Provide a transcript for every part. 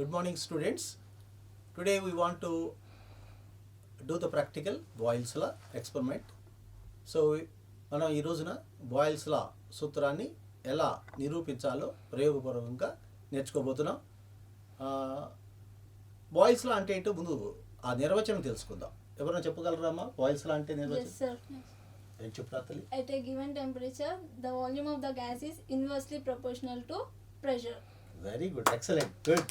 Good morning, students. Today we want to do the practical Boyle's law experiment. So మనం ఈ రోజున boils లా సూత్రాన్ని ఎలా నిరూపించాలో ప్రయోగపూర్వకంగా నేర్చుకోబోతున్నాం. బాయిల్స్ లా అంటే ఏంటో ముందు ఆ నిర్వచనం తెలుసుకుందాం. ఎవరైనా చెప్పగలరా అమ్మా బాయిల్స్ లా అంటే నిర్వచనం? Yes, sir. ఏం చెప్తారు తల్లి? At a given temperature, the volume of the gas is inversely proportional to pressure. Very good, excellent, good,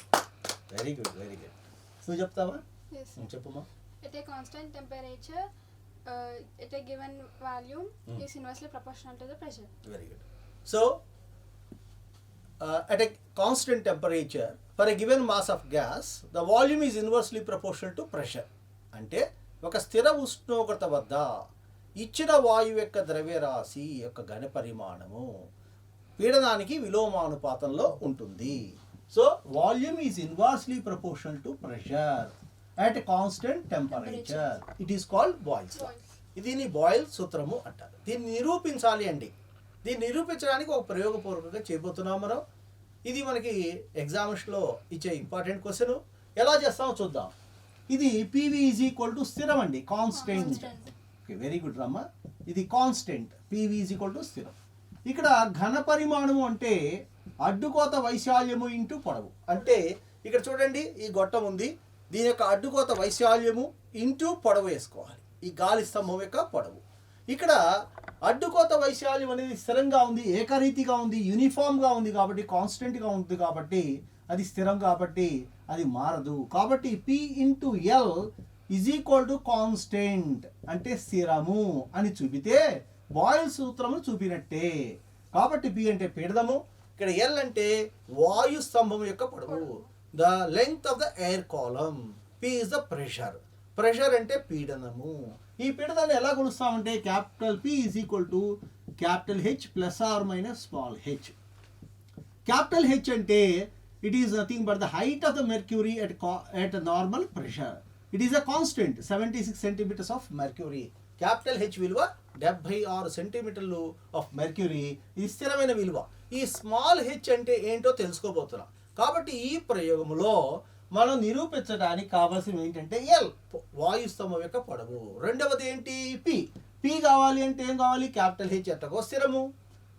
very good, very good. నువ్వు చెప్తావా? Yes. చెప్పమ్మా. At a constant temperature, at a given volume is inversely proportional to the pressure. Very good. So, at a constant temperature, for a given mass of gas, the volume is inversely proportional to pressure. అంటే ఒక స్థిర ఉష్ణోగ్రత వద్ద ఇచ్చిన వాయువు యొక్క ద్రవ్యరాశి యొక్క ఘన పరిమాణము పీడనానికి విలోమానుపాతంలో ఉంటుంది. So volume is inversely proportional to pressure at a constant temperature. It is called Boyle's law. దీన్ని బాయిల్ సూత్రము అంటారు. దీన్ని నిరూపించాలి అండి. దీన్ని నిరూపించడానికి ఒక ప్రయోగపూర్వకంగా చేయబోతున్నాం మనం. ఇది మనకి ఎగ్జామ్స్లో ఇచ్చే ఇంపార్టెంట్ క్వశ్చన్. ఎలా చేస్తామో చూద్దాం. ఇది PV ఈజ్ ఈక్వల్ టు స్థిరం అండి, కాన్స్టెంట్. ఓకే, వెరీ గుడ్ రమ్మ. ఇది constant, PV is equal to స్థిరం. ఇక్కడ ఘన పరిమాణము అంటే అడ్డుకోత వైశాల్యము ఇంటూ పొడవు. అంటే ఇక్కడ చూడండి, ఈ గొట్టం ఉంది, దీని యొక్క అడ్డుకోత వైశాల్యము ఇంటూ పొడవు వేసుకోవాలి. ఈ గాలి స్తంభం యొక్క పొడవు. ఇక్కడ అడ్డుకోత వైశాల్యం అనేది స్థిరంగా ఉంది, ఏకరీతిగా ఉంది, యూనిఫామ్గా ఉంది కాబట్టి, కాన్స్టెంట్గా ఉంది కాబట్టి, అది స్థిరం కాబట్టి అది మారదు. కాబట్టి P into L is equal to constant అంటే స్థిరము అని చూపితే బాయిల్ సూత్రము చూపినట్టే. కాబట్టి P అంటే పీడనము, ఇక్కడ L అంటే వాయు స్తంభం యొక్క పొడవు. The length of the air column. P is the pressure. Pressure అంటే పీడనము. ఈ పీడనాన్ని ఎలా కొలుస్తామంటే capital P is equal to capital H plus or minus small h. Capital H అంటే it is nothing but the height of the mercury at normal pressure. It is a constant 76 centimetres of mercury. Capital H విలువ 76 సెంటీమీటర్లు of mercury. ఇది స్థిరమైన విలువ. ఈ small h అంటే ఏంటో తెలుసుకోబోతున్నాం. కాబట్టి ఈ ప్రయోగంలో మనం నిరూపించడానికి కావాల్సినవి ఏంటంటే ఎల్, వాయుస్తంభం యొక్క పొడవు. రెండవది ఏంటి? పి కావాలి అంటే ఏం కావాలి? Capital H ఎట్టగో స్థిరము.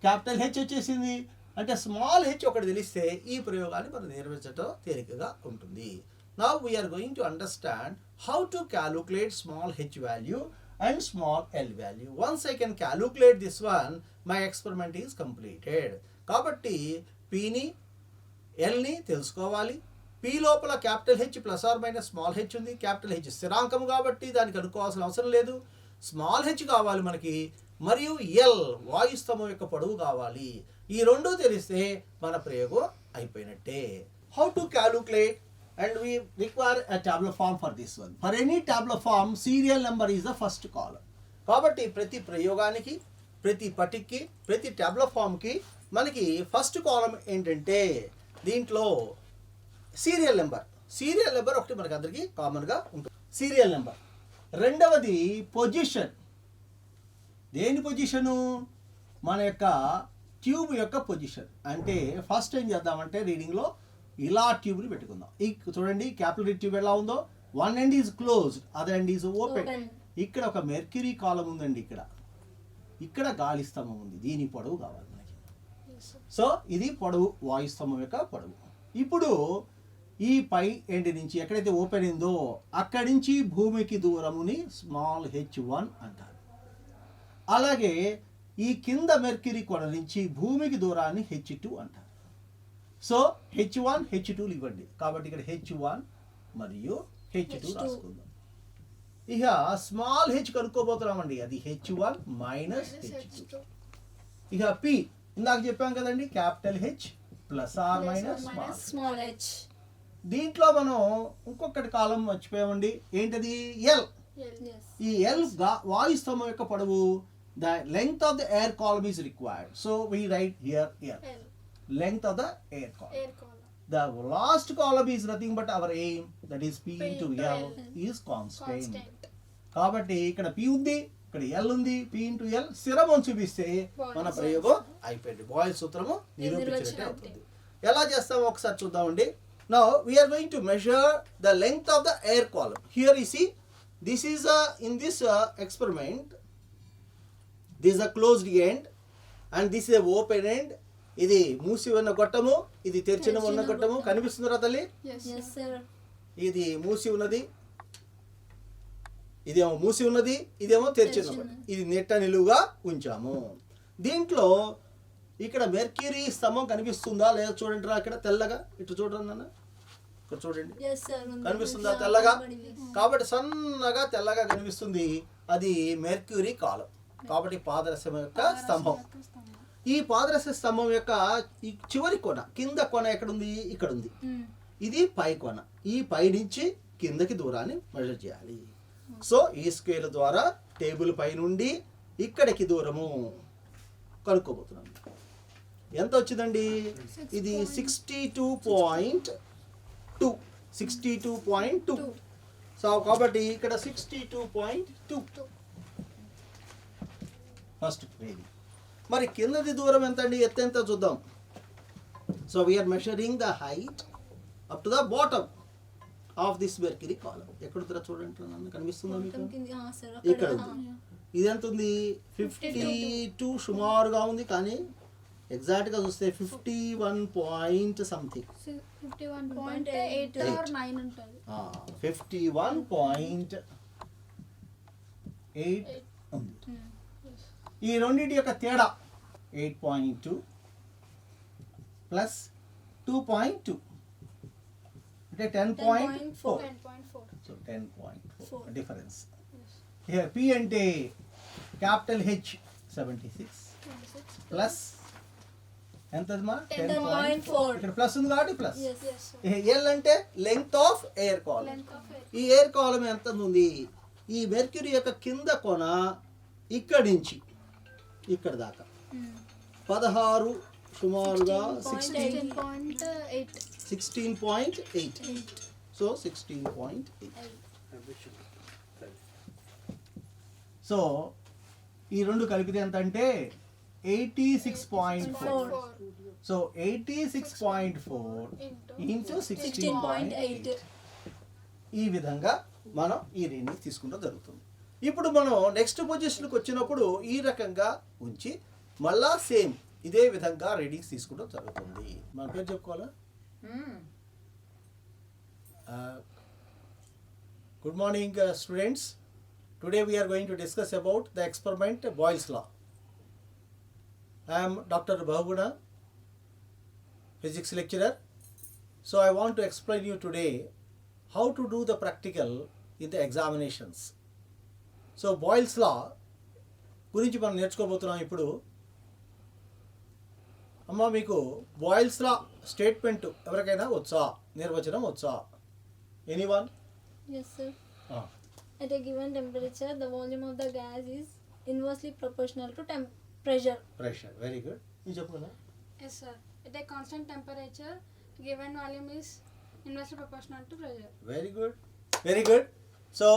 క్యాపిటల్ H వచ్చేసింది అంటే స్మాల్ h ఒకటి తెలిస్తే ఈ ప్రయోగాన్ని మనం నిర్వహించడం తేలికగా ఉంటుంది. Now we are going to understand how to calculate small h value and small l value. Once I can calculate this one, my experiment is completed. కాబట్టి Pని Lని తెలుసుకోవాలి. P లోపల capital H plus or minus small h ఉంది. Capital H స్థిరాంకం కాబట్టి దానికి అనుకోవాల్సిన అవసరం లేదు. Small h కావాలి మనకి, మరియు L వాయుస్తంభం యొక్క పొడవు కావాలి. ఈ రెండు తెలిస్తే మన ప్రయోగం అయిపోయినట్టే. How to calculate? And we require a tabular form for this one. For any tabular form, serial number is the first column. కాబట్టి ప్రతి ప్రయోగానికి, ప్రతి పటికి, ప్రతి tabular formకి మనకి ఫస్ట్ కాలం ఏంటంటే దీంట్లో సీరియల్ నెంబర్. సీరియల్ నెంబర్ ఒకటి మనకి అందరికీ కామన్గా ఉంటుంది, సీరియల్ నెంబర్. రెండవది పొజిషన్. దేని పొజిషను? మన యొక్క ట్యూబ్ యొక్క పొజిషన్. అంటే ఫస్ట్ ఏం చేద్దామంటే రీడింగ్లో ఇలా ట్యూబ్ని పెట్టుకుందాం. ఈ చూడండి క్యాపిలరీ ట్యూబ్ ఎలా ఉందో, one end is closed, other end is open. ఇక్కడ ఒక మెర్క్యూరీ కాలం ఉందండి, ఇక్కడ గాలి స్తంభం ఉంది. దీని పొడవు కావాలి మనకి. సో ఇది పొడవు, వాయుస్తంభం యొక్క పొడవు. ఇప్పుడు ఈ పై ఎండ్ నుంచి ఎక్కడైతే ఓపెన్ అయిందో అక్కడి నుంచి భూమికి దూరముని స్మాల్ h1 అంటారు. అలాగే ఈ కింద మెర్క్యూరీ కొన నుంచి భూమికి దూరాన్ని h2 అంటారు. సో H1 H2 ఇవ్వండి. కాబట్టి ఇక్కడ H1 మరియు H2 రాసుకుందాం. ఇక స్మాల్ h కనుక్కోబోతున్నామండి, అది H1 మైనస్ H2. ఇక P ఇందాక చెప్పాం కదండి, capital H plus or minus Small h. దీంట్లో మనం ఇంకొకటి కాలం మర్చిపోయామండి, ఏంటది? ఎల్. Yes. ఈ ఎల్ వాయుస్తంభం యొక్క పొడవు. The length of the air column is required. So we write here L. Length of the air column. The last column is nothing but our aim, that is P into L is constant. కాబట్టి ఇక్కడ P ఉంది, ఇక్కడ L ఉంది. P into L స్థిరం అని చూపిస్తే మన ప్రయోగం అయిపోయింది. బాయిల్ సూత్రము నిరూపించినట్టే అవుతుంది. ఎలా చేస్తామో ఒకసారి చూద్దామండి. Now we are going to measure the length of the air column. Here you see, this is in this experiment, this is a closed end and this is a open end. ఇది మూసి ఉన్న గొట్టము, ఇది తెరిచిన ఉన్న గొట్టము. కనిపిస్తుందిరా తల్లి? Yes, Yes, sir. sir. ఇది మూసి ఉన్నది, ఇదేమో మూసి ఉన్నది, ఇదేమో తెరిచిన తెరిచిన. ఒకటి. ఇది నెట్ట నిలువుగా ఉంచాము. దీంట్లో ఇక్కడ మెర్క్యూరీ స్తంభం కనిపిస్తుందా లేదా చూడండి రా, ఇక్కడ తెల్లగా ఇటు చూడండి నాన్న, ఇక్కడ చూడండి, Yes, sir. ఉంది. కనిపిస్తుందా Yeah, తెల్లగా? కనబడింది. కాబట్టి సన్నగా తెల్లగా కనిపిస్తుంది, అది మెర్క్యూరీ కాలం. కాబట్టి పాదరసం యొక్క స్తంభం. ఈ పాదరస స్తంభం యొక్క ఈ చివరి కొన, కింద కొన ఎక్కడుంది? ఇక్కడ ఉంది. Mm. ఇది పై కొన. ఈ పై నుంచి కిందకి దూరాన్ని మెజర్ చేయాలి. సో ఈ స్కేల్ ద్వారా టేబుల్ పై నుండి ఇక్కడికి దూరము కనుక్కోబోతున్నాం. ఎంత వచ్చిందండి? ఇది 62.2. 62.2. సో కాబట్టి ఇక్కడ 62.2 ఫస్ట్ ఇది. మరి కిందది దూరం ఎంత అండి? ఎత్తు ఎంత చూద్దాం. So we are measuring the height up to the bottom of this mercury column. ఎక్కడ చూడండి, నన్ను కనిపిస్తుందా మీకు? మొత్తం కింద, sir. ఇక్కడ అక్కడ, ఉంది. ఇది ఎంత ఉంది? 52 సుమారుగా ఉంది, కానీ ఎగ్జాక్ట్గా చూస్తే 51 పాయింట్ సంథింగ్. 51.8 or 9 ఉంటుంది. 51.8 ఉంది. ఈ రెండింటి యొక్క తేడా 8.2 ప్లస్ 2.2 అంటే 10.4. 10.4. సో 10.4 4. డిఫరెన్స్. హియర్ P అంటే క్యాపిటల్ H 76 ప్లస్ ఎంతమా 10.4. ఇక్కడ ప్లస్ ఉంది కాబట్టి plus. Yes. Yes, sir. L అంటే length of air column. Length of air. ఈ ఎయిర్ కాలం ఎంత ఉంది? ఈ మెర్క్యూరీ యొక్క కింద కొన ఇక్కడి నుంచి ఇక్కడ దాకా Mm. 16 సుమారుగా 16.8. 16.8. సో 16.8. సో ఈ రెండు కలిపితే ఎంత అంటే 86.4. So 86.4 into 16.8. ఈ విధంగా మనం ఈ రీడింగ్ తీసుకుంటూ జరుగుతుంది. ఇప్పుడు మనం నెక్స్ట్ పొజిషన్కి వచ్చినప్పుడు ఈ రకంగా ఉంచి మళ్ళా సేమ్ ఇదే విధంగా రీడింగ్స్ తీసుకోవడం జరుగుతుంది. మన పేరు చెప్పుకోవాలా? Good morning students. Today we are going to discuss about the experiment Boyle's law. I'm doctor Bahuguna, physics lecturer. So I want to explain you today how to do the practical in the examinations. So Boyle's law గురించి మనం నేర్చుకోబోతున్నాం ఇప్పుడు. అమ్మ, మీకు boils లా statement ఎవరికైనా వచ్చా? నిర్వచనం వచ్చా? Anyone? Yes, sir. At a given temperature, the volume of the gas is inversely proportional to pressure. Pressure. Very good. ఇది చెప్పు కదా. Yes, sir. At a constant temperature, given volume is inversely proportional to pressure. Very good. Very good. So,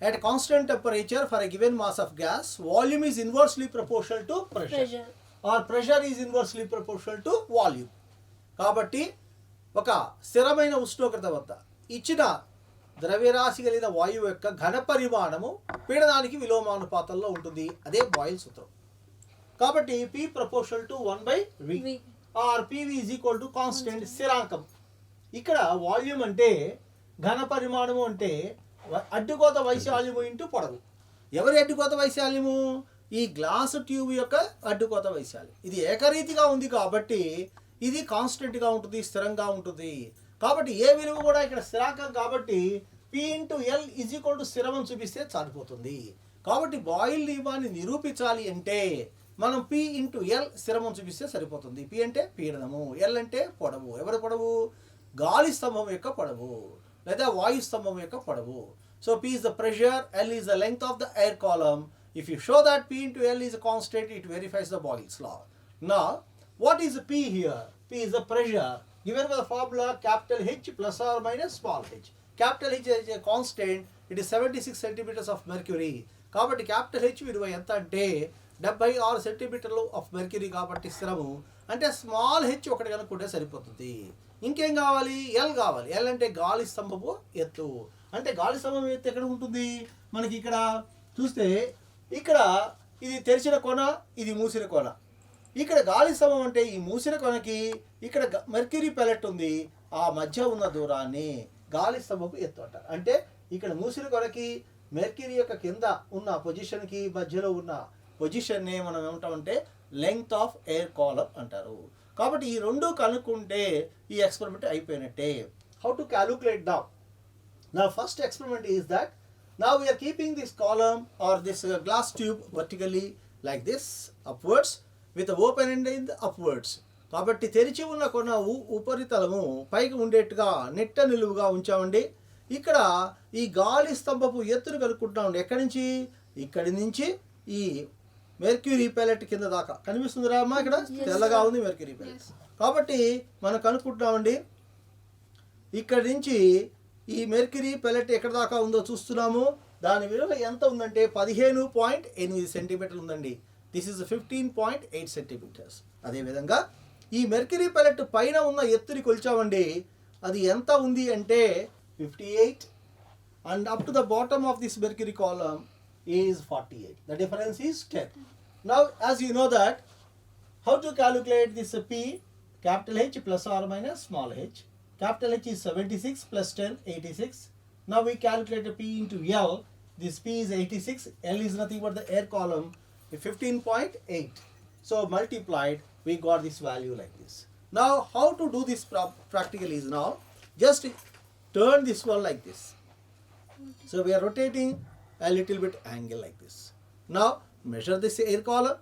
at a constant temperature for a given mass of gas, volume is inversely proportional to pressure. Pressure. Or pressure is inversely proportional to volume. కాబట్టి ఒక స్థిరమైన ఉష్ణోగ్రత వద్ద ఇచ్చిన ద్రవ్యరాశి కలిగిన వాయువు యొక్క ఘన పరిమాణము పీడనానికి విలోమానుపాతంలో ఉంటుంది. అదే బాయిల్ సూత్రం. కాబట్టి P proportional to 1/V. V. Or PV is equal to constant, స్థిరాంకం. ఇక్కడ వాల్యూమ్ అంటే ఘన పరిమాణము అంటే అడ్డుకోత వైశాల్యము ఇంటూ పొడవు. ఎవరి అడ్డుకోత వైశాల్యము? ఈ గ్లాస్ ట్యూబ్ యొక్క అడ్డుకోత వైశాల్యం. ఇది ఏకరీతిగా ఉంది కాబట్టి ఇది కాన్స్టెంట్గా ఉంటుంది, స్థిరంగా ఉంటుంది. కాబట్టి ఏ విలువ కూడా ఇక్కడ స్థిరాంకం కాబట్టి P into L is equal to స్థిరమని చూపిస్తే సరిపోతుంది. కాబట్టి బాయిల్ నియమాన్ని నిరూపించాలి అంటే మనం P ఇంటూ L స్థిరమని చూపిస్తే సరిపోతుంది. P అంటే పీడనము, L అంటే పొడవు. ఎవరి పొడవు? గాలి స్తంభం యొక్క పొడవు లేదా వాయు స్తంభం యొక్క పొడవు. So P is the pressure, L is the length of the air column. If you show that P into L is a constant, it verifies the Boyle's law. Now, what is P here? P is the pressure given by the formula capital H plus or minus small h. Capital H is a constant. It is 76 centimeters of mercury. కాబట్టి capital H విలువ ఎంత అంటే 76 సెంటీమీటర్లు of mercury కాబట్టి స్థిరము. అంటే small h ఒకటి కనుక్కుంటే సరిపోతుంది. ఇంకేం కావాలి, ఎల్ కావాలి. ఎల్ అంటే గాలి స్తంభపు ఎత్తు. అంటే గాలి స్తంభం ఎత్తు ఎక్కడ ఉంటుంది మనకి? ఇక్కడ చూస్తే ఇక్కడ ఇది తెరిచిన కొన, ఇది మూసిన కొన. ఇక్కడ గాలి స్తంభం అంటే ఈ మూసిన కొనకి ఇక్కడ మెర్క్యూరీ పెలెట్ ఉంది, ఆ మధ్య ఉన్న దూరాన్ని గాలి స్తంభపు ఎత్తు అంటారు. అంటే ఇక్కడ మూసిన కొనకి మెర్క్యూరీ యొక్క కింద ఉన్న పొజిషన్కి మధ్యలో ఉన్న పొజిషన్ని మనం ఏమంటామంటే లెంగ్త్ ఆఫ్ ఎయిర్ కాలమ్ అంటారు. కాబట్టి ఈ రెండు కనుక్కుంటే ఈ ఎక్స్పెరిమెంట్ అయిపోయినట్టే. How to calculate them? నా first experiment is that now we are keeping this column or this glass tube vertically like this upwards with the open end in the upwards. కాబట్టి తెరిచి ఉన్న కొన ఉపరితలము పైకి ఉండేట్టుగా నెట్ట నిలువుగా ఉంచామండి. ఇక్కడ ఈ గాలి స్తంభపు ఎత్తును కనుక్కుంటామండి. ఎక్కడి నుంచి? ఇక్కడి నుంచి ఈ మెర్క్యూరీ పెలెట్ కింద దాకా కనిపిస్తుందిరా అమ్మా? ఇక్కడ తెల్లగా ఉంది మెర్క్యూరీ పెలెట్. కాబట్టి మనం కనుక్కుంటామండి. ఇక్కడి నుంచి ఈ మెర్క్యూరీ పెలెట్ ఎక్కడ దాకా ఉందో చూస్తున్నాము. దాని విలువ ఎంత ఉందంటే 15.8 సెంటీమీటర్లు ఉందండి. This is 15.8 centimetres. అదేవిధంగా ఈ మెర్క్యూరీ పెలెట్ పైన ఉన్న ఎత్తుని కొలిచామండి. అది ఎంత ఉంది అంటే 58 and up to the bottom of this mercury column is 48. The difference is 10. Now as you know that how to calculate this P, capital H plus or minus small h. Capital H is 76 plus 10, 86. Now we calculate P into L. This P is 86. L is nothing but the air column, 15.8. So multiplied, we got this value like this. Now how to do this practically is now just turn this one like this. So we are rotating a little bit angle like this. Now measure this air column,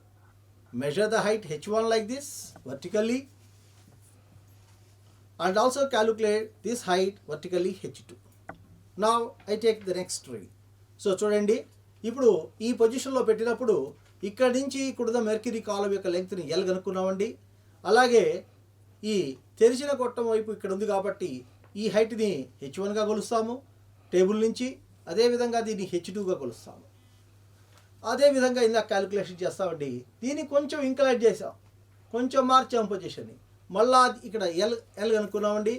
measure the height H1 like this vertically, and also calculate this height vertically H2. Now I take the next reading. So చూడండి, ఇప్పుడు ఈ పొజిషన్లో పెట్టినప్పుడు ఇక్కడి నుంచి ఇక్కడ mercury కాలం యొక్క లెంగ్త్ని L కనుక్కున్నామండి. అలాగే ఈ తెరిచిన గొట్టం వైపు ఇక్కడ ఉంది కాబట్టి ఈ హైట్ని H1గా కొలుస్తాము టేబుల్ నుంచి. అదేవిధంగా దీన్ని H2గా కొలుస్తాము. అదేవిధంగా ఇందాక క్యాలిక్యులేషన్ చేస్తామండి. దీన్ని కొంచెం ఇంక్లైన్ చేసాం, కొంచెం మార్చాం పొజిషన్ని. మళ్ళా ఇక్కడ ఎల్ కనుక్కున్నామండి.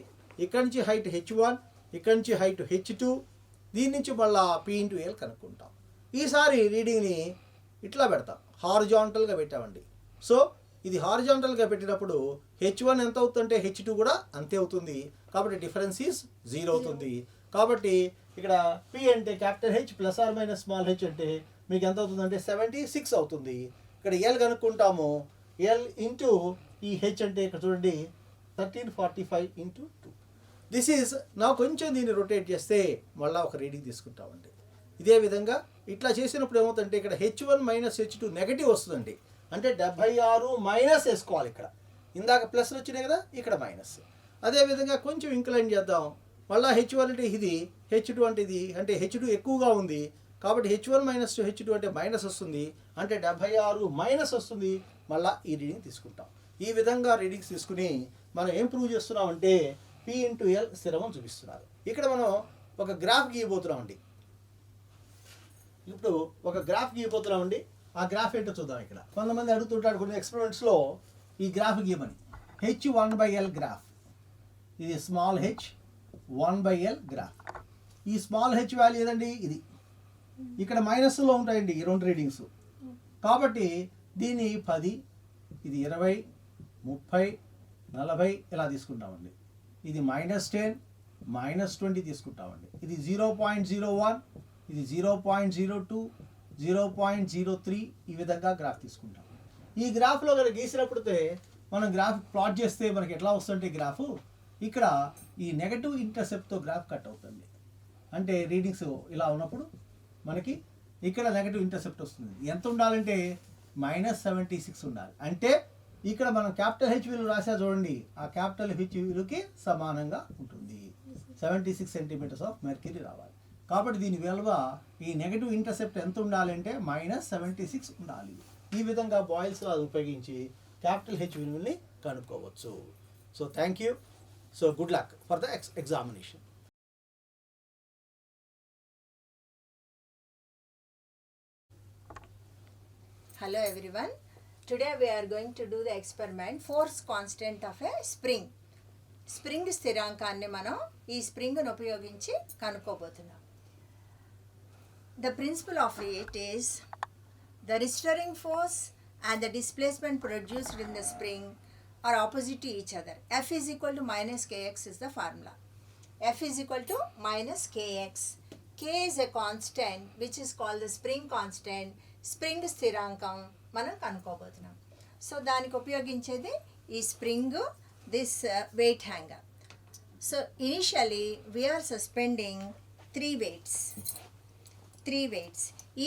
ఇక్కడి నుంచి హైట్ H1, ఇక్కడి నుంచి హైట్ H2, దీని నుంచి మళ్ళా P ఇంటూ ఎల్ కనుక్కుంటాం. ఈసారి రీడింగ్ని ఇట్లా పెడతాం, హారిజాంటల్గా పెట్టామండి. సో ఇది హారిజాంటల్గా పెట్టినప్పుడు H1 ఎంత అవుతుందంటే H2 కూడా అంతే అవుతుంది. కాబట్టి డిఫరెన్స్ ఈజ్ 0 అవుతుంది. కాబట్టి ఇక్కడ P అంటే capital H plus or minus small h అంటే మీకు ఎంత అవుతుందంటే 76 అవుతుంది. ఇక్కడ ఎల్ కనుక్కుంటాము. ఎల్ ఇంటూ ఈ హెచ్ అంటే ఇక్కడ చూడండి 1345 ఇంటూ 2. దిస్ ఈజ్ నా కొంచెం దీన్ని రొటేట్ చేస్తే మళ్ళీ ఒక రీడింగ్ తీసుకుంటామండి. ఇదే విధంగా ఇట్లా చేసినప్పుడు ఏమవుతుందంటే ఇక్కడ H1 మైనస్ H2 నెగటివ్ వస్తుందండి. అంటే 76 మైనస్ వేసుకోవాలి. ఇక్కడ ఇందాక ప్లస్ వచ్చినాయి కదా, ఇక్కడ మైనస్. అదేవిధంగా కొంచెం ఇంక్లైన్ చేద్దాం. మళ్ళీ H1 అంటే ఇది, H2 అంటే ఇది, అంటే H2 ఎక్కువగా ఉంది కాబట్టి H1 మైనస్ H2 అంటే మైనస్ వస్తుంది. అంటే 76 మైనస్ వస్తుంది. మళ్ళీ ఈ రీడింగ్ తీసుకుంటాం. ఈ విధంగా రీడింగ్స్ తీసుకుని మనం ఏం ప్రూవ్ చేస్తున్నామంటే P ఇంటూ ఎల్ స్థిరమని చూపిస్తున్నారు. ఇక్కడ మనం ఒక గ్రాఫ్ గీయబోతున్నామండి. ఇప్పుడు ఒక గ్రాఫ్ గీయబోతున్నామండి. ఆ గ్రాఫ్ ఏంటో చూద్దాం. ఇక్కడ కొంతమంది అడుగుతుంటారు కొన్ని ఎక్స్పెరిమెంట్స్లో ఈ గ్రాఫ్ గీయమని. H1/L గ్రాఫ్, ఇది స్మాల్ h 1/L గ్రాఫ్. ఈ స్మాల్ h వాల్యూ ఏదండి? ఇది. ఇక్కడ మైనస్లో ఉంటాయండి ఈ రెండు రీడింగ్స్. కాబట్టి దీన్ని 10, ఇది 20, 30, 40 ఇలా తీసుకుంటామండి. ఇది -10, -20 తీసుకుంటామండి. ఇది 0.01, ఇది 0.02, 0.03 ఈ విధంగా గ్రాఫ్ తీసుకుంటాం. ఈ గ్రాఫ్లో కనుక గీసినప్పుడైతే మనం గ్రాఫ్ ప్లాట్ చేస్తే మనకి ఎట్లా వస్తుంటే గ్రాఫ్ ఇక్కడ ఈ నెగటివ్ ఇంటర్సెప్ట్తో గ్రాఫ్ కట్ అవుతుంది. అంటే రీడింగ్స్ ఇలా ఉన్నప్పుడు మనకి ఇక్కడ నెగటివ్ ఇంటర్సెప్ట్ వస్తుంది. ఎంత ఉండాలంటే -76 ఉండాలి. అంటే ఇక్కడ మనం క్యాపిటల్ H విలువ రాసా చూడండి, ఆ క్యాపిటల్ H విలువకి సమానంగా ఉంటుంది. 76 సెంటీమీటర్స్ ఆఫ్ మెర్క్యూరీ రావాలి. కాబట్టి దీని విలువ ఈ నెగటివ్ ఇంటర్సెప్ట్ ఎంత ఉండాలంటే -76 ఉండాలి. ఈ విధంగా బాయిల్స్ లా ఉపయోగించి క్యాపిటల్ H విలువని కనుక్కోవచ్చు. So thank you. So good luck for the examination. Hello everyone. Today we are going to do the experiment force constant of a spring. Spring స్థిరాంకాన్ని మనం ఈ స్ప్రింగ్ను ఉపయోగించి కనుక్కోబోతున్నాం. The principle of it is the restoring force and the displacement produced in the spring are opposite to each other. F is equal to minus kx is the formula. F is equal to minus kx. K is a constant which is called the spring constant. Spring స్థిరాంకం మనం కనుక్కోబోతున్నాం. So దానికి ఉపయోగించేది ఈ spring, this weight hanger. So initially we are suspending three weights.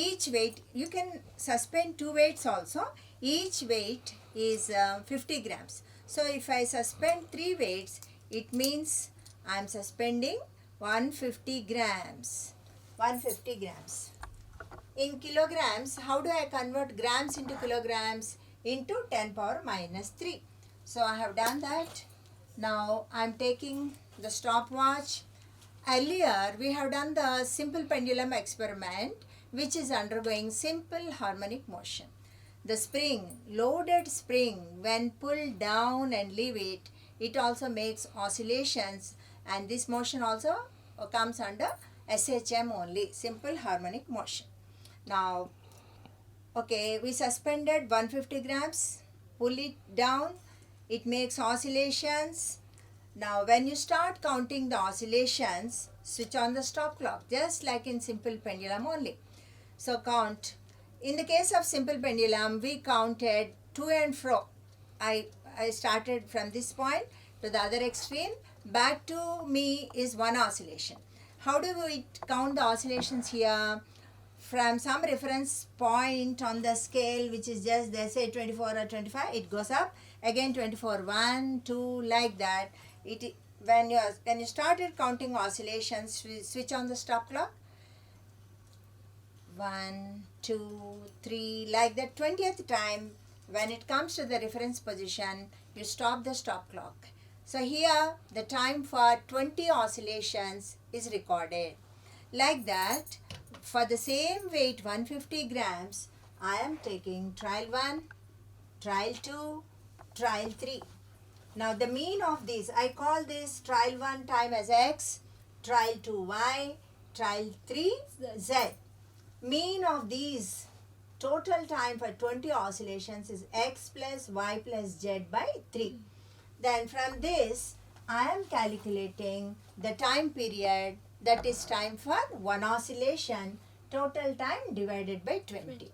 Each weight, you can suspend two weights also. Each weight is 50 grams. So if I suspend three weights, it means I am suspending 150 grams. 150 grams. In kilograms, how do I convert grams into kilograms? Into 10 power minus 3. So I have done that. Now I am taking the stopwatch. Earlier we have done the simple pendulum experiment, which is undergoing simple harmonic motion. The spring, loaded spring, when pulled down and leave it, it also makes oscillations, and this motion also comes under SHM only, simple harmonic motion. Now, okay, we suspended 150 grams, pull it down, it makes oscillations. Now when you start counting the oscillations, switch on the stop clock, just like in simple pendulum only. So count. In the case of simple pendulum, we counted to and fro. I started from this point to the other extreme. Back to me is one oscillation. How do we count the oscillations here? From some reference point on the scale, which is just, they say 24 or 25, it goes up. Again 24, 1, 2, like that. When you started counting oscillations, switch on the stop clock. 1, 2, 3, like that. 20th time, when it comes to the reference position, you stop the stop clock. So here the time for 20 oscillations is recorded. Like that, for the same weight 150 grams, I am taking trial 1, trial 2, trial 3. Now the mean of these, I call this trial 1 time as x, trial 2 y, trial 3 z. Mean of these total time for 20 oscillations is x plus y plus z by 3. Then from this, I am calculating the time period, that is time for one oscillation, total time divided by 20.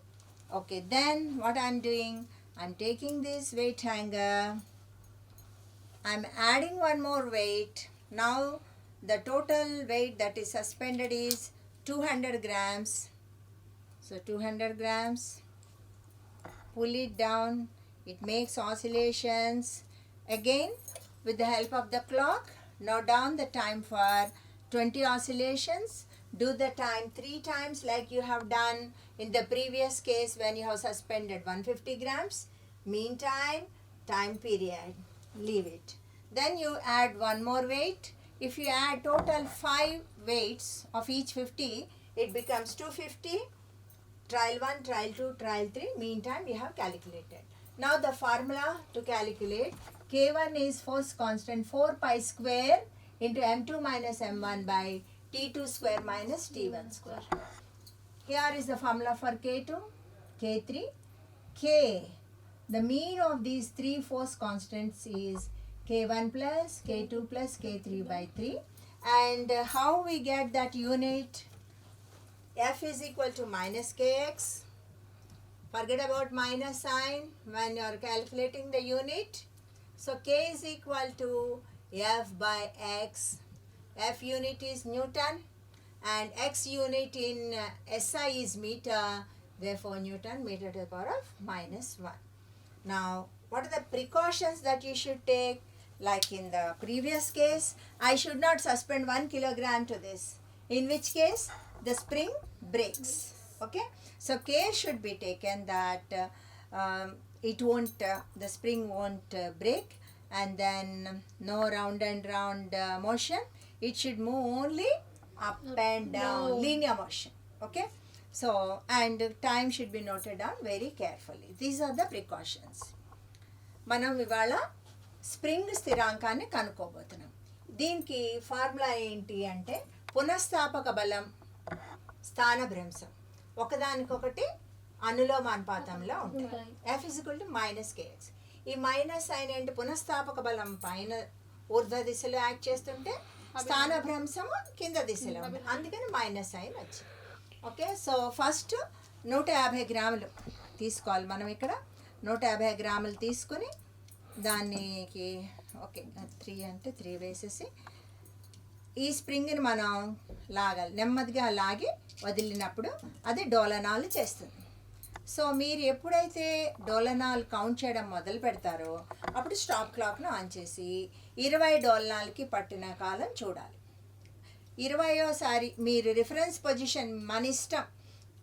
Okay, then what I am doing, I am taking this weight hanger, I am adding one more weight. Now the total weight that is suspended is 200 grams. So 200 grams, pull it down, it makes oscillations. Again, with the help of the clock, note down the time for 20 oscillations. Do the time 3 times like you have done in the previous case when you have suspended 150 grams. Meantime, time period, leave it. Then you add one more weight. If you add total 5 weights of each 50, it becomes 250. Trial 1, trial 2, trial 3, meantime you have calculated. Now the formula to calculate, K1 is force constant 4 pi square into m2 minus m1 by t2 square minus t1 square. Here is the formula for K2, K3, K. The mean of these three force constants is K1 plus K2 plus K3 by 3. And how we get that unit? F is equal to minus Kx. Forget about minus sign when you are calculating the unit. So K is equal to F by X. F unit is Newton and X unit in SI is meter. Therefore Newton meter to the power of minus 1. Now what are the precautions that you should take? Like in the previous case, I should not suspend 1 kilogram to this. In which case the spring breaks. Okay, so care should be taken that it won't, the spring won't break, and then no round and round motion. It should move only up and down, linear motion. Okay, so and time should be noted down very carefully. These are the precautions. మనం ఇవాళ spring స్థిరాంకాన్ని కనుక్కోబోతున్నాం. దీనికి formula ఏంటి అంటే పునఃస్థాపక బలం, స్థానభ్రంశం ఒకదానికొకటి అనులోమానుపాతంలో ఉంటాయి. F = -kx. ఈ మైనస్ సైన్ ఏంటి, పునఃస్థాపక బలం పైన ఊర్ధ్వ దిశలో యాక్ట్ చేస్తుంటే స్థానభ్రంశము కింద దిశలో ఉంది, అందుకని మైనస్ సైన్ వచ్చింది. ఓకే, సో ఫస్ట్ 150 గ్రాములు తీసుకోవాలి మనం. ఇక్కడ 150 గ్రాములు తీసుకుని దానికి ఓకే 3 అంటే 3 వేసేసి ఈ స్ప్రింగ్ని మనం లాగాలి. నెమ్మదిగా లాగి వదిలినప్పుడు అది డోలనాలు చేస్తుంది. సో మీరు ఎప్పుడైతే డోలనాలు కౌంట్ చేయడం మొదలు పెడతారో అప్పుడు స్టాప్ క్లాక్ను ఆన్ చేసి 20 డోలనాలకి పట్టిన కాలం చూడాలి. 20వ మీరు రిఫరెన్స్ పొజిషన్ మన ఇష్టం,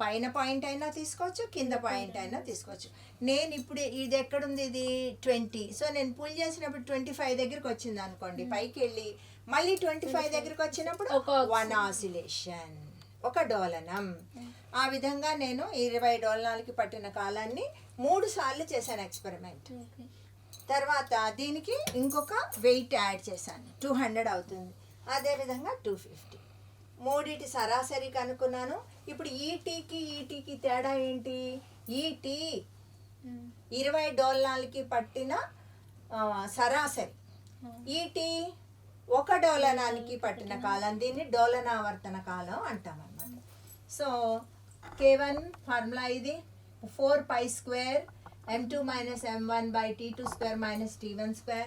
పైన పాయింట్ అయినా తీసుకోవచ్చు, కింద పాయింట్ అయినా తీసుకోవచ్చు. నేను ఇప్పుడు ఇది ఎక్కడుంది, ఇది 20. సో నేను పుల్ చేసినప్పుడు 25 దగ్గరికి వచ్చింది అనుకోండి, పైకి వెళ్ళి మళ్ళీ 25 దగ్గరికి వచ్చినప్పుడు 1 ఆసిలేషన్, ఒక డోలనం. ఆ విధంగా నేను 20 డోలనాలకి పట్టిన కాలాన్ని 3 సార్లు చేశాను ఎక్స్పెరిమెంట్. తర్వాత దీనికి ఇంకొక వెయిట్ యాడ్ చేశాను, 200 అవుతుంది. అదేవిధంగా 250. మూడిటి సరాసరి కనుక్కున్నాను. ఇప్పుడు ఈటీకి తేడా ఏంటి, ఈటీ 20 డోలనాలకి పట్టిన సరాసరి, ఈటీ 1 డోలనానికి పట్టిన కాలం, దీన్ని డోలనావర్తన కాలం అంటాం అన్నమాట. సో K1 ఫార్ములా ఇది 4π² m2 - m1/t2² - t1².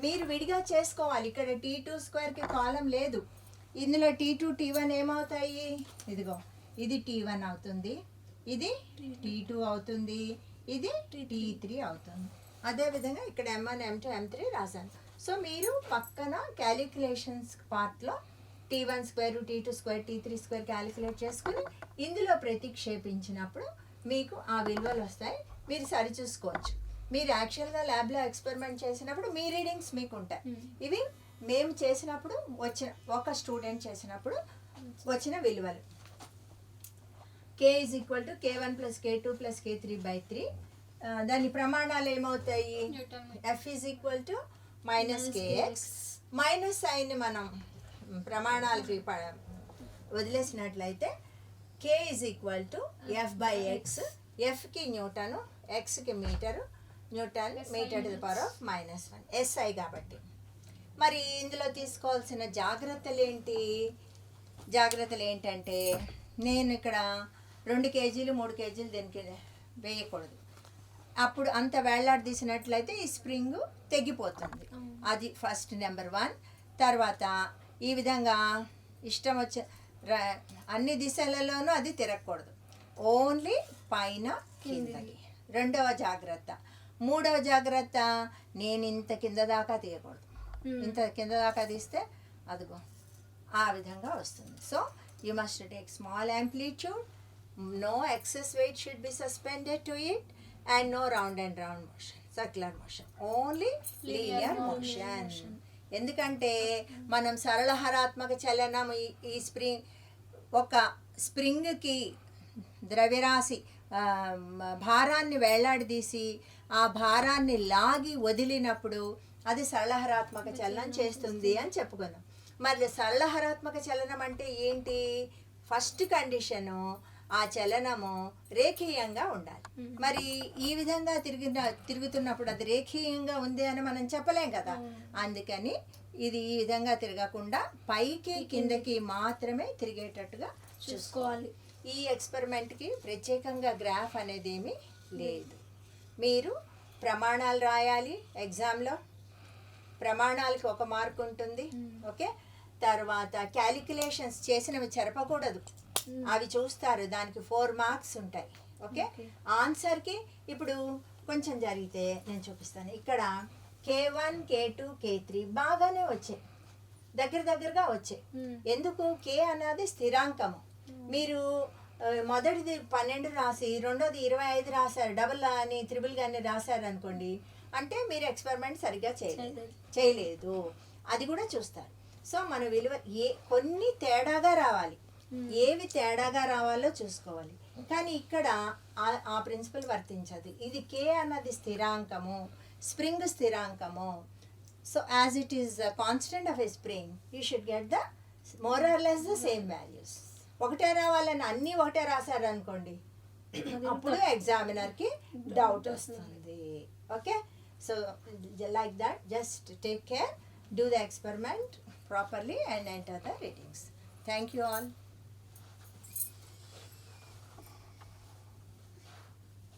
మీరు విడిగా చేసుకోవాలి. ఇక్కడ t2²కి కాలం లేదు, ఇందులో t2 t1 ఏమవుతాయి, ఇదిగో ఇది t1 అవుతుంది, ఇది t2 అవుతుంది, ఇది t3 అవుతుంది. అదేవిధంగా ఇక్కడ m1 m2 m3 రాశాను. సో మీరు పక్కన క్యాలిక్యులేషన్స్ పార్ట్లో t1² t2² t3² క్యాలిక్యులేట్ చేసుకుని ఇందులో ప్రతిక్షేపించినప్పుడు మీకు ఆ విలువలు వస్తాయి. మీరు సరిచూసుకోవచ్చు. మీరు యాక్చువల్గా ల్యాబ్లో ఎక్స్పెరిమెంట్ చేసినప్పుడు మీ రీడింగ్స్ మీకు ఉంటాయి. ఇవి మేము చేసినప్పుడు వచ్చిన, ఒక స్టూడెంట్ చేసినప్పుడు వచ్చిన విలువలు. K = K1 + K2 + K3/3. దాని ప్రమాణాలు ఏమవుతాయి, F = -kx. మైనస్ సైన్ని మనం ప్రమాణాలకి వదిలేసినట్లయితే K = F/x. Fకి న్యూటను, ఎక్స్కి metre, newton metre to the power of -1 SI కాబట్టి. మరి ఇందులో తీసుకోవాల్సిన జాగ్రత్తలు ఏంటంటే నేను ఇక్కడ 2 కేజీలు 3 కేజీలు దీనికి వేయకూడదు. అప్పుడు అంత వేళ్లాడదీసినట్లయితే ఈ స్ప్రింగ్ తెగిపోతుంది. అది ఫస్ట్ నెంబర్ 1. తర్వాత ఈ విధంగా ఇష్టం వచ్చే అన్ని దిశలలోనూ అది తిరగకూడదు, ఓన్లీ పైన కిందకి. 2వ జాగ్రత్త. 3వ జాగ్రత్త, నేను ఇంత కింద దాకా తీయకూడదు. ఇంత కింద దాకా తీస్తే అదిగో ఆ విధంగా వస్తుంది. So you must take small amplitude, no excess weight should be suspended to it, and no round and round motion, circular motion, only linear motion. ఎందుకంటే మనం సరళహరాత్మక చలనం ఈ స్ప్రింగ్, ఒక స్ప్రింగ్కి ద్రవ్యరాశి భారాన్ని వేలాడదీసి ఆ భారాన్ని లాగి వదిలినప్పుడు అది సరళహరాత్మక చలనం చేస్తుంది అని చెప్పుకున్నాం. మరి సరళహరాత్మక చలనం అంటే ఏంటి, ఫస్ట్ కండిషను ఆ చలనము రేఖీయంగా ఉండాలి. మరి ఈ విధంగా తిరుగుతున్నప్పుడు అది రేఖీయంగా ఉంది అని మనం చెప్పలేం కదా. అందుకని ఇది ఈ విధంగా తిరగకుండా పైకి కిందకి మాత్రమే తిరిగేటట్టుగా చూసుకోవాలి. ఈ ఎక్స్పెరిమెంట్కి ప్రత్యేకంగా గ్రాఫ్ అనేది ఏమీ లేదు. మీరు ప్రమాణాలు రాయాలి ఎగ్జామ్లో, ప్రమాణాలకి 1 మార్క్ ఉంటుంది. ఓకే, తర్వాత క్యాలిక్యులేషన్స్ చేసినవి చెరపకూడదు, అవి చూస్తారు, దానికి 4 మార్క్స్ ఉంటాయి. ఓకే, ఆన్సర్కి ఇప్పుడు కొంచెం జరిగితే నేను చూపిస్తాను. ఇక్కడ K1 K2 K3 బాగానే వచ్చాయి, దగ్గరగా వచ్చాయి. ఎందుకు, K అన్నది స్థిరాంకము. మీరు మొదటిది 12 రాసి రెండోది 25 రాశారు, డబుల్ అని త్రిబుల్ కానీ రాశారు అనుకోండి, అంటే మీరు ఎక్స్పెరిమెంట్ సరిగ్గా చేయలేదు, అది కూడా చూస్తారు. సో మన విలువ కొన్ని తేడాగా రావాలి, ఏవి తేడాగా రావాలో చూసుకోవాలి. కానీ ఇక్కడ ఆ ప్రిన్సిపల్ వర్తించదు. ఇది K అన్నది స్థిరాంకము, spring స్థిరాంకము, So as it is a constant of a spring, you should get the more or less the same values. ఒకటే రావాలని అన్నీ ఒకటే రాశారు అనుకోండి, అప్పుడు ఎగ్జామినర్కి డౌట్ వస్తుంది. Okay, so like that just take care, do the experiment properly and enter the readings. Thank you all.